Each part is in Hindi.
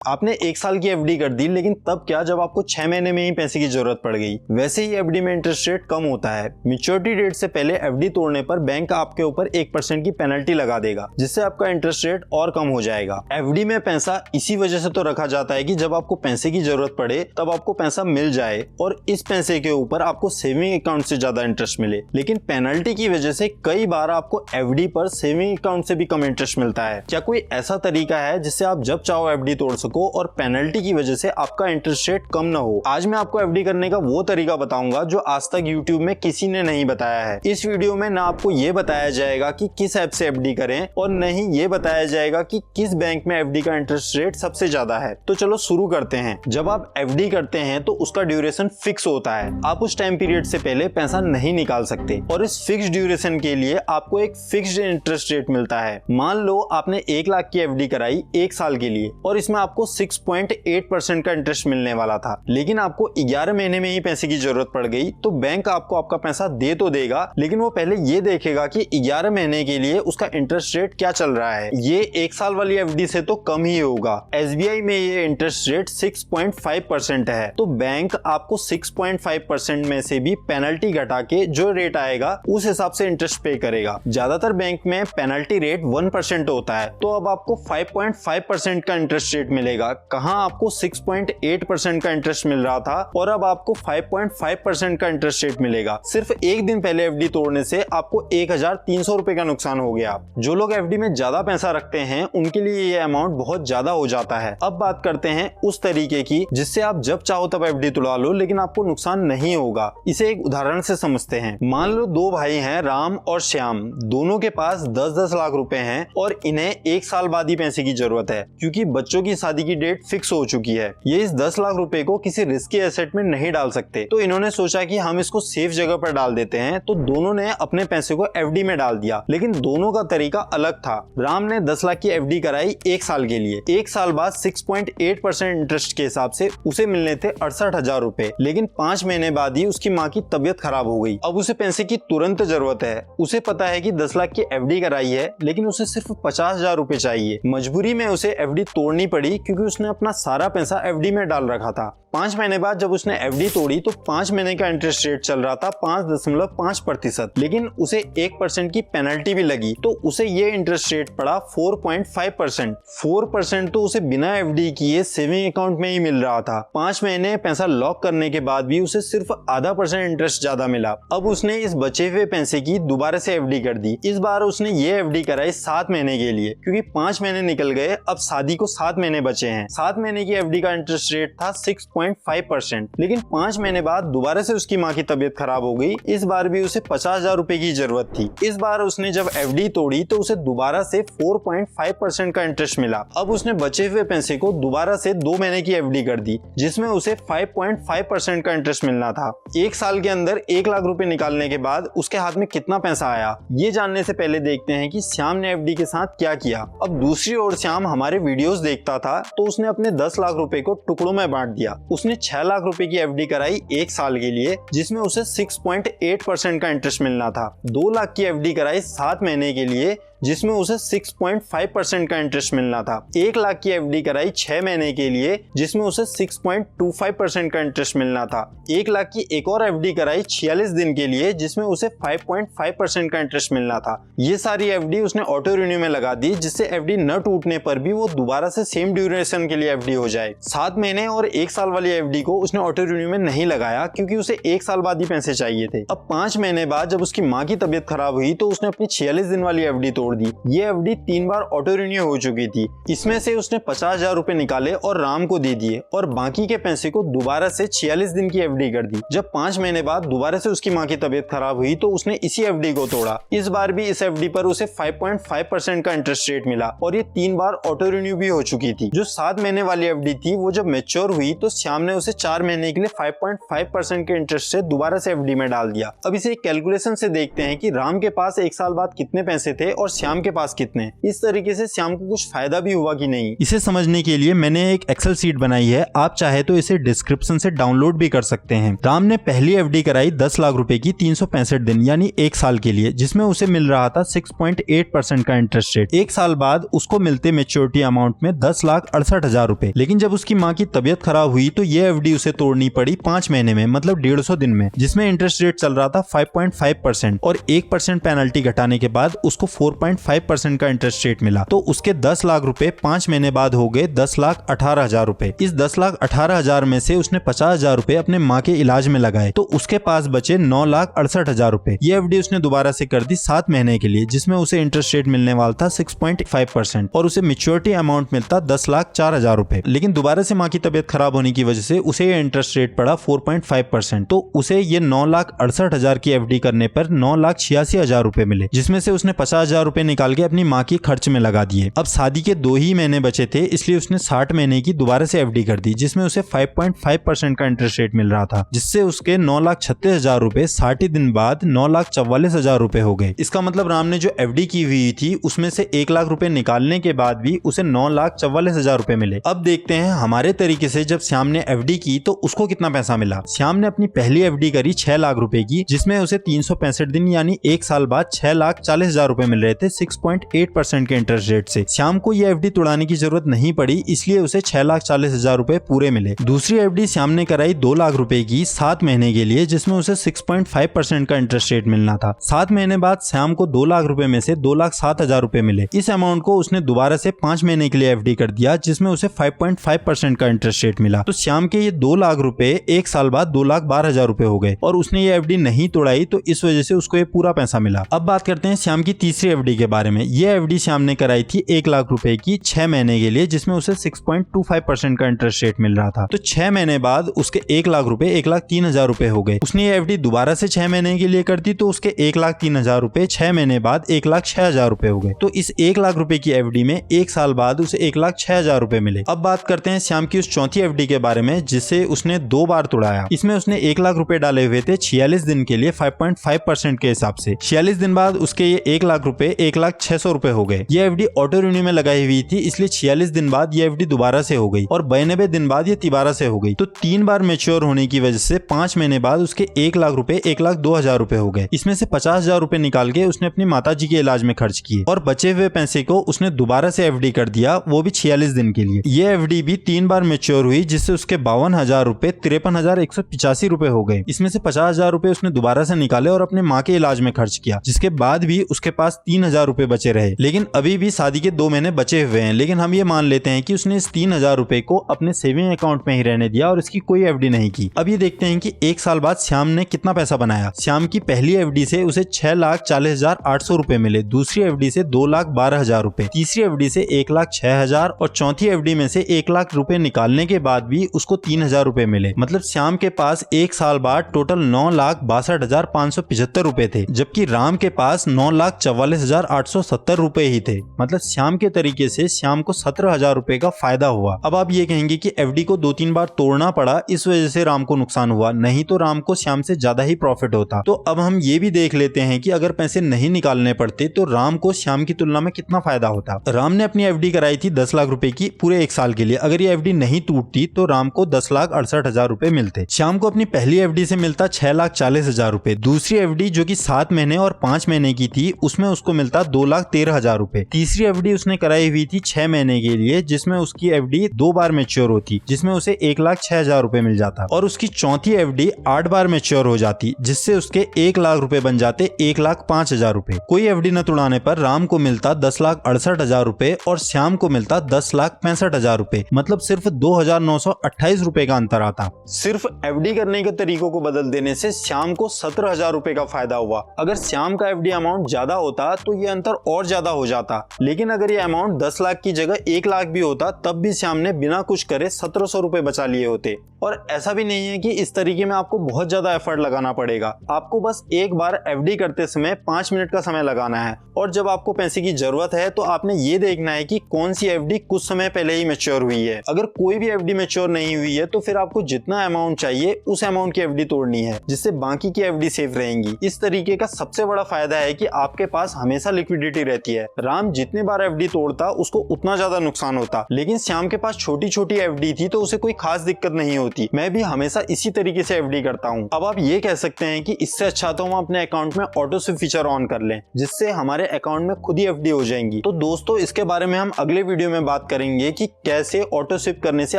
आपने 1 साल की एफडी कर दी, लेकिन तब क्या जब आपको 6 महीने में ही पैसे की जरूरत पड़ गई। वैसे ही एफडी में इंटरेस्ट रेट कम होता है। मैच्योरिटी डेट से पहले एफडी तोड़ने पर बैंक आपके ऊपर 1% की पेनल्टी लगा देगा, जिससे आपका इंटरेस्ट रेट और कम हो जाएगा। एफडी में पैसा इसी वजह से तो रखा जाता है कि जब आपको पैसे की जरूरत पड़े तब आपको पैसा मिल जाए और इस पैसे के ऊपर आपको सेविंग अकाउंट से ज्यादा इंटरेस्ट मिले। लेकिन पेनल्टी की वजह से कई बार आपको एफडी पर सेविंग अकाउंट से भी कम इंटरेस्ट मिलता है। क्या कोई ऐसा तरीका है जिससे आप जब चाहो एफडी तोड़ सको और पेनल्टी की वजह से आपका इंटरेस्ट रेट कम ना हो? आज मैं आपको एफडी करने का वो तरीका बताऊंगा जो आज तक यूट्यूब में किसी ने नहीं बताया है। इस वीडियो में ना आपको ये बताया जाएगा कि किस ऐप से एफडी करें और न ही ये बताया जाएगा कि किस बैंक में एफडी का इंटरेस्ट रेट सबसे ज्यादा है। तो चलो शुरू करते हैं। जब आप एफडी करते हैं तो उसका ड्यूरेशन फिक्स होता है। आप उस टाइम पीरियड से पहले पैसा नहीं निकाल सकते और इस फिक्स ड्यूरेशन के लिए आपको एक फिक्स्ड इंटरेस्ट रेट मिलता है। मान लो आपने 1 लाख की एफडी कराई 1 साल के लिए और इसमें आपको 6.8% का इंटरेस्ट मिलने वाला था, लेकिन आपको 11 महीने में ही पैसे की जरूरत पड़ गई तो बैंक आपको आपका पैसा दे तो देगा, लेकिन वो पहले ये देखेगा कि 11 महीने के लिए उसका इंटरेस्ट रेट क्या चल रहा है। ये 1 साल वाली एफडी से तो कम ही होगा। एसबीआई में ये इंटरेस्ट रेट 6.5% है, तो बैंक आपको 6.5% में से भी पेनल्टी घटा के जो रेट आएगा उस हिसाब से इंटरेस्ट पे करेगा। ज्यादातर बैंक में पेनल्टी रेट 1% होता है, तो अब आपको 5.5% का इंटरेस्ट रेट मिलेगा। कहां आपको 6.8% का इंटरेस्ट मिल रहा था और अब आपको 5.5% का इंटरेस्ट रेट मिलेगा। सिर्फ एक दिन पहले एफडी तोड़ने से आपको 1300 रुपए का नुकसान हो गया। जो लोग एफडी में ज्यादा पैसा रखते हैं उनके लिए ये अमाउंट बहुत ज्यादा हो जाता है। अब बात करते हैं उस तरीके की जिससे आप जब चाहो तब एफडी तुड़ा लो लेकिन आपको नुकसान नहीं होगा। इसे एक उदाहरण से समझते हैं। मान लो 2 भाई हैं, राम और श्याम। दोनों के पास 10-10 लाख रुपए हैं और इन्हें 1 साल बाद ही पैसे की जरूरत है क्योंकि बच्चों की शादी की डेट फिक्स हो चुकी है। ये इस 10 लाख रुपए को किसी रिस्की एसेट में नहीं डाल सकते, तो इन्होंने सोचा कि हम इसको सेफ जगह पर डाल देते हैं। तो दोनों ने अपने पैसे को एफडी में डाल दिया, लेकिन दोनों का तरीका अलग था। राम ने 10 लाख की एफडी कराई 1 साल के लिए। 1 साल बाद 6.8% इंटरेस्ट के हिसाब से उसे मिलने थे 68,000 रुपए, लेकिन 5 महीने बाद ही उसकी माँ की तबियत खराब हो गई। अब उसे पैसे की तुरंत जरूरत है। उसे पता है कि 10 लाख की एफडी कराई है, लेकिन उसे सिर्फ 50,000 रुपए चाहिए। मजबूरी में उसे एफडी तोड़नी पड़ी क्योंकि उसने अपना सारा पैसा एफडी में डाल रखा था। 5 महीने बाद जब उसने एफडी तोड़ी तो 5 महीने का इंटरेस्ट रेट चल रहा था 5.5%, लेकिन उसे 1% की पेनल्टी भी लगी, तो उसे ये इंटरेस्ट रेट पड़ा 4.5%। 4% तो उसे बिना एफडी किए सेविंग अकाउंट में ही मिल रहा था। 5 महीने पैसा लॉक करने के बाद भी उसे सिर्फ ½ इंटरेस्ट ज्यादा मिला। अब उसने इस बचे हुए पैसे की दोबारा से एफडी कर दी। इस बार उसने ये एफडी कराई 7 महीने के लिए, क्योंकि 5 महीने निकल गए, अब शादी को 7 महीने बचे हैं। 7 महीने की एफडी का इंटरेस्ट रेट था 6.5%, लेकिन 5 महीने बाद दोबारा से उसकी माँ की तबीयत खराब हो गई। इस बार भी उसे 50,000 रुपए की जरूरत थी। इस बार उसने जब एफडी तोड़ी तो उसे दोबारा से 4.5% का इंटरेस्ट मिला। अब उसने बचे हुए पैसे को दोबारा से 2 महीने की एफडी कर दी, जिसमें उसे 5.5% का इंटरेस्ट मिलना था। 1 साल के अंदर 1 लाख रुपए निकालने के बाद उसके हाथ में कितना पैसा आया, ये जानने से पहले देखते हैं कि श्याम ने एफडी के साथ क्या किया। अब दूसरी ओर श्याम हमारे वीडियोस देखता था, तो उसने अपने 10 लाख रुपए को टुकड़ों में बांट दिया। उसने 6 लाख रुपए की एफडी कराई 1 साल के लिए, जिसमें उसे 6.8% का इंटरेस्ट मिलना था। 2 लाख की एफडी कराई 7 महीने के लिए, जिसमें उसे 6.5% का इंटरेस्ट मिलना था। 1 लाख की एफडी कराई 6 महीने के लिए, जिसमें उसे 6.25% का इंटरेस्ट मिलना था। 1 लाख की एक और एफडी कराई 46 दिन के लिए, जिसमें उसे 5.5% का इंटरेस्ट मिलना था। ये सारी एफडी उसने ऑटो रिन्यू में लगा दी, जिससे एफडी न टूटने पर भी वो दोबारा से सेम ड्यूरेशन के लिए एफडी हो जाए। 7 महीने और 1 साल वाली एफडी को उसने ऑटो रिन्यू में नहीं लगाया, क्योंकि उसे 1 साल बाद ही पैसे चाहिए थे। अब 5 महीने बाद जब उसकी माँ की तबियत खराब हुई तो उसने अपनी 46 दिन वाली एफडी तोड़ दी। ये एफडी 3 बार ऑटो रिन्यू हो चुकी थी। इसमें से उसने 50,000 रुपए निकाले और राम को दे दिए और बाकी के पैसे को दोबारा से 46 दिन की एफडी कर दी। जब 5 महीने बाद दोबारा से उसकी माँ की तबियत खराब हुई तो उसने इसी एफडी को तोड़ा। इस बार भी इस एफडी पर उसे 5.5% का इंटरेस्ट रेट मिला और ये 3 बार ऑटो रिन्यू भी हो चुकी थी। जो 7 महीने वाली एफडी थी वो जब मैच्योर हुई तो श्याम ने उसे 4 महीने के लिए 5.5% के इंटरेस्ट से दोबारा से एफडी में डाल दिया। अब इसे कैलकुलेशन से देखते हैं कि राम के पास 1 साल बाद कितने पैसे थे और श्याम के पास कितने, इस तरीके से श्याम को कुछ फायदा भी हुआ कि नहीं, इसे समझने के लिए मैंने एक एक्सेल शीट बनाई है। आप चाहे तो इसे डिस्क्रिप्शन से डाउनलोड भी कर सकते हैं। राम ने पहली एफडी कराई 10 लाख रुपए की 365 दिन यानी 1 साल के लिए, जिसमें उसे मिल रहा था 6.8% का इंटरेस्ट रेट। 1 साल बाद उसको मिलते मेच्योरिटी अमाउंट में 10,68,000 रुपए। लेकिन जब उसकी माँ की तबियत खराब हुई तो ये एफडी उसे तोड़नी पड़ी 5 महीने में, मतलब 150 दिन में, जिसमें इंटरेस्ट रेट चल रहा था 5.5% और 1% पेनल्टी घटाने के बाद उसको 4.5% का इंटरेस्ट रेट मिला। तो उसके 10 लाख रुपए 5 महीने बाद हो गए 10,18,000 रुपए। इस 10,18,000 में से उसने 50,000 रुपए अपने माँ के इलाज में लगाए, तो उसके पास बचे 9,68,000 रुपए। ये एफडी उसने दोबारा से कर दी 7 महीने के लिए, जिसमें उसे इंटरेस्ट रेट मिलने वाला था 6.5% और उसे मैच्योरिटी अमाउंट मिलता 10,04,000 रुपए। लेकिन दोबारा से माँ की तबियत खराब होने की वजह से उसे ये इंटरेस्ट रेट पड़ा 4.5%। तो उसे ये 9,68,000 की एफडी करने पर 9,86,000 रुपए मिले, जिसमें से उसने 50,000 रुपए निकाल के अपनी माँ की खर्च में लगा दिए। अब शादी के 2 ही महीने बचे थे, इसलिए उसने 60 महीने की दोबारा से एफडी कर दी, जिसमें उसे 5.5% का इंटरेस्ट रेट मिल रहा था, जिससे उसके 9,36,000 रुपए 60 दिन बाद 9,44,000 रुपए हो गए। इसका मतलब राम ने जो एफडी की हुई थी उसमें से 1 लाख रुपए निकालने के बाद भी उसे 9,44,000 रुपए मिले। अब देखते हैं हमारे तरीके से जब श्याम ने एफडी की तो उसको कितना पैसा मिला। श्याम ने अपनी पहली एफडी करी 6 लाख रुपए की, जिसमें उसे 365 दिन यानी 1 साल बाद 6,40,000 रुपए मिल रहे थे 6.8% के इंटरेस्ट रेट से। श्याम को यह एफडी तोड़ाने की जरूरत नहीं पड़ी, इसलिए उसे 6,40,000 रुपए पूरे मिले। दूसरी एफडी श्याम ने कराई 2 लाख रुपए की 7 महीने के लिए, जिसमें उसे 6.5% का इंटरेस्ट रेट मिलना था। 7 महीने बाद श्याम को 2 लाख रुपए में से 2,07,000 रुपए मिले। इस अमाउंट को उसने दोबारा से 5 महीने के लिए एफडी कर दिया, जिसमें उसे 5.5% का इंटरेस्ट रेट मिला। तो श्याम के ये 2 लाख रुपए 1 साल बाद 2,12,000 रुपए हो गए और उसने ये एफडी नहीं तोड़ाई, तो इस वजह से उसको ये पूरा पैसा मिला। अब बात करते हैं श्याम की तीसरी एफडी के बारे में। ये एफडी श्याम ने कराई थी 1 लाख रुपए की 6 महीने के लिए, जिसमें उसे 6.25% का इंटरेस्ट रेट मिल रहा था। तो 6 महीने बाद उसके 1 लाख रुपए 1,03,000 रुपए हो गए। उसने ये एफडी दोबारा से 6 महीने के लिए कर दी, तो उसके 1,03,000 रुपए 6 महीने बाद 1,06,000 रुपए हो गए। तो इस 1 लाख रुपए की एफडी में 1 साल बाद उसे 1,06,000 रुपए मिले। अब बात करते हैं श्याम की उस चौथी एफडी के बारे में, जिसे उसने 2 बार तोड़ाया। इसमें उसने 1 लाख रुपए डाले हुए थे 46 दिन के लिए 5.5% के हिसाब से। 46 दिन बाद उसके ये 1 लाख रुपए 1,06,000 रुपए हो गए। ये एफडी ऑटो रिन्यू में लगाई हुई थी, इसलिए 46 दिन बाद ये एफडी दोबारा से हो गई और 92 दिन बाद ये तिबारा से हो गई। तो 3 बार मैच्योर होने की वजह से 5 महीने बाद उसके 1 लाख रुपए 1,02,000 रुपए हो गए। इसमें से 50,000 रुपए निकाल के उसने अपनी माताजी के इलाज में खर्च किए और बचे हुए पैसे को उसने दोबारा से एफडी कर दिया, वो भी 46 दिन के लिए। ये एफडी भी 3 बार मैच्योर हुई, जिससे उसके 52,000 रुपए 53,185 रुपए हो गए। इसमें से 50,000 रुपए उसने दोबारा से निकाले और अपने माँ के इलाज में खर्च किया, जिसके बाद भी उसके पास 3,000 रुपए बचे रहे। लेकिन अभी भी शादी के 2 महीने बचे हुए हैं, लेकिन हम ये मान लेते हैं कि उसने इस 3,000 रुपए को अपने सेविंग अकाउंट में ही रहने दिया और इसकी कोई एफडी नहीं की। अब ये देखते हैं कि 1 साल बाद श्याम ने कितना पैसा बनाया। श्याम की पहली एफडी से उसे 6,40,800 रुपए मिले, दूसरी एफडी से 2,12,000 रुपए, तीसरी एफडी से 1,06,000 और चौथी एफडी में से 1 लाख रुपए निकालने के बाद भी उसको 3,000 रुपए मिले। मतलब श्याम के पास 1 साल बाद टोटल 9,62,575 रुपए थे, जबकि राम के पास 9,44,870 रुपए ही थे। मतलब श्याम के तरीके से श्याम को 17,000 रुपए का फायदा हुआ। अब आप ये कहेंगे कि एफडी को 2-3 बार तोड़ना पड़ा, इस वजह से राम को नुकसान हुआ, नहीं तो राम को श्याम से ज्यादा ही प्रॉफिट होता। तो अब हम ये भी देख लेते हैं कि अगर पैसे नहीं निकालने पड़ते तो राम को श्याम की तुलना में कितना फायदा होता। राम ने अपनी एफडी कराई थी 10 लाख रुपए की पूरे 1 साल के लिए। अगर ये एफडी नहीं टूटती तो राम को 10,68,000 रुपए मिलते। श्याम को अपनी पहली एफडी से मिलता 6,40,000 रुपए। दूसरी एफडी जो कि 7 महीने और 5 महीने की थी, उसमें उसको मिलता 2,13,000 रुपए। तीसरी एफडी उसने कराई हुई थी 6 महीने के लिए, जिसमें उसकी एफडी 2 बार मैच्योर होती, जिसमें उसे 1,06,000 रुपए मिल जाता। और उसकी चौथी एफडी 8 बार मैच्योर हो जाती, जिससे उसके 1 लाख रुपए बन जाते 1,05,000 रुपए। कोई एफडी न तोड़ाने पर राम को मिलता 10,68,000 रुपए और श्याम को मिलता 10,65,000 रुपए। मतलब सिर्फ 2,928 रुपए का अंतर आता। सिर्फ एफडी करने के तरीकों को बदल देने से श्याम को 17,000 रुपए का फायदा हुआ। अगर श्याम का एफडी अमाउंट ज्यादा होता तो ये अंतर और ज्यादा हो जाता, लेकिन अगर ये अमाउंट 10 लाख की जगह 1 लाख भी होता तब भी श्याम ने बिना कुछ करे 1,700 रुपए बचा लिए होते। और ऐसा भी नहीं है कि इस तरीके में आपको बहुत ज्यादा एफर्ट लगाना पड़ेगा। आपको बस एक बार एफडी करते समय 5 मिनट का समय लगाना है और जब आपको पैसे की जरूरत है तो आपने ये देखना है कि कौन सी एफडी कुछ समय पहले ही मैच्योर हुई है। अगर कोई भी एफडी मैच्योर नहीं हुई है तो फिर आपको जितना अमाउंट चाहिए उस अमाउंट की एफडी तोड़नी है, जिससे बाकी की एफडी सेफ रहेंगी। इस तरीके का सबसे बड़ा फायदा है कि आपके पास हमेशा हमेशा लिक्विडिटी रहती है। राम जितने बार एफडी तोड़ता उसको उतना ज्यादा नुकसान होता, लेकिन श्याम के पास छोटी छोटी एफडी थी तो उसे कोई खास दिक्कत नहीं होती। मैं भी हमेशा इसी तरीके से एफडी करता हूँ। अब आप ये कह सकते हैं कि इससे अच्छा तो हम अपने अकाउंट में ऑटो स्विप फीचर ऑन कर लें, जिससे हमारे अकाउंट में खुद ही एफडी हो जाएंगी। तो दोस्तों इसके बारे में हम अगले वीडियो में बात करेंगे कि कैसे ऑटो स्विप करने से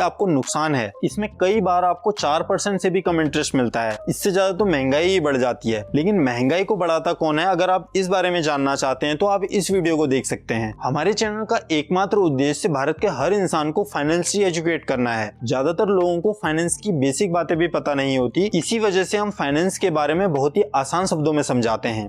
आपको नुकसान है। इसमें कई बार आपको 4% से भी कम इंटरेस्ट मिलता है, इससे ज्यादा तो महंगाई ही बढ़ जाती है। लेकिन महंगाई को बढ़ाता कौन है, अगर आप इस बारे में जानना चाहते हैं तो आप इस वीडियो को देख सकते हैं। हमारे चैनल का एकमात्र उद्देश्य भारत के हर इंसान को फाइनेंशियली एजुकेट करना है। ज्यादातर लोगों को फाइनेंस की बेसिक बातें भी पता नहीं होती, इसी वजह से हम फाइनेंस के बारे में बहुत ही आसान शब्दों में समझाते हैं।